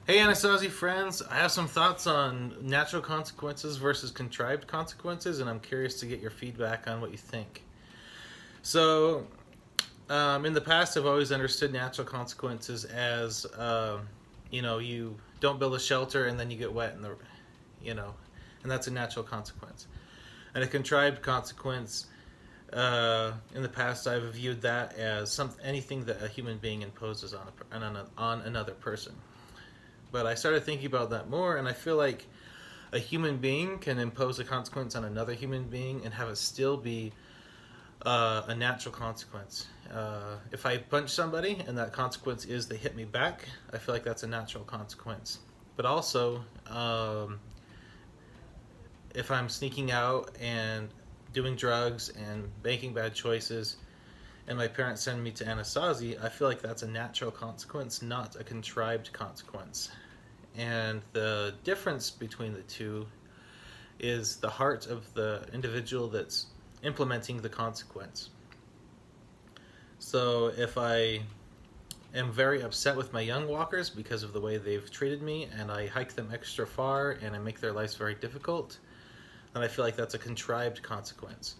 Hey Anasazi friends, I have some thoughts on natural consequences versus contrived consequences, and I'm curious to get your feedback on what you think. So, in the past, I've always understood natural consequences as, you don't build a shelter and then you get wet, you know, and that's a natural consequence. And a contrived consequence, in the past, I've viewed that as anything that a human being imposes on another person. But I started thinking about that more, and I feel like a human being can impose a consequence on another human being and have it still be a natural consequence. If I punch somebody and that consequence is they hit me back, I feel like that's a natural consequence. But also, if I'm sneaking out and doing drugs and making bad choices, and my parents send me to Anasazi, I feel like that's a natural consequence, not a contrived consequence. And the difference between the two is the heart of the individual that's implementing the consequence. So if I am very upset with my young walkers because of the way they've treated me, and I hike them extra far and I make their lives very difficult, then I feel like that's a contrived consequence.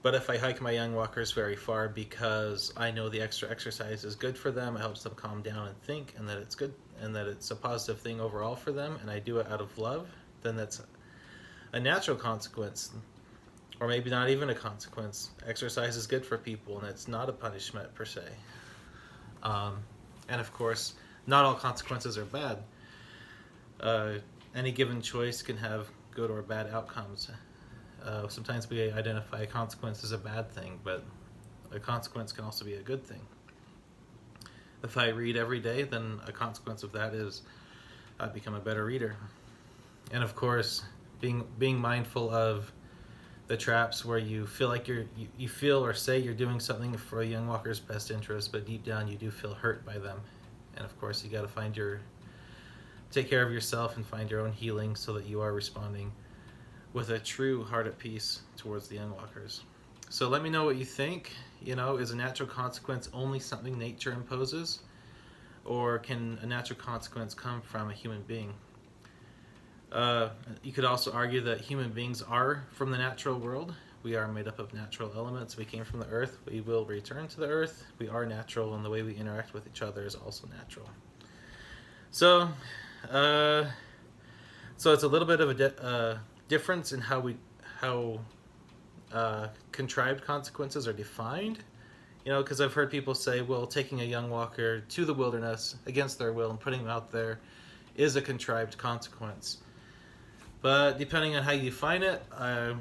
But if I hike my young walkers very far because I know the extra exercise is good for them, it helps them calm down and think, and that it's good, and that it's a positive thing overall for them, and I do it out of love, then that's a natural consequence. Or maybe not even a consequence. Exercise is good for people, and it's not a punishment per se. And of course, not all consequences are bad. Any given choice can have good or bad outcomes. Sometimes we identify a consequence as a bad thing, but a consequence can also be a good thing. If I read every day, then a consequence of that is I become a better reader. And of course, being mindful of the traps where you feel like you feel or say you're doing something for a young walker's best interest, but deep down you do feel hurt by them. And of course, you got to take care of yourself and find your own healing so that you are responding with a true heart at peace towards the young walkers. So let me know what you think. Is a natural consequence only something nature imposes, or can a natural consequence come from a human being? You could also argue that human beings are from the natural world. We are made up of natural elements. We came from the earth. We will return to the earth. We are natural, and the way we interact with each other is also natural. So, it's a little bit of a difference in how contrived consequences are defined. Because I've heard people say, well, taking a young walker to the wilderness against their will and putting them out there is a contrived consequence. But depending on how you define it, I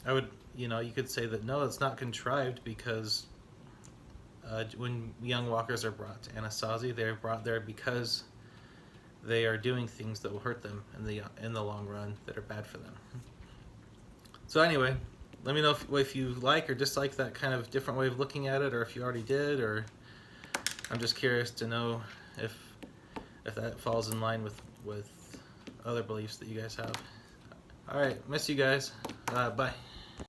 would, you could say that no, it's not contrived, because when young walkers are brought to Anasazi, they're brought there because they are doing things that will hurt them in the long run, that are bad for them. So anyway, let me know if you like or dislike that kind of different way of looking at it, or if you already did, or I'm just curious to know if that falls in line with other beliefs that you guys have. All right, miss you guys. Bye.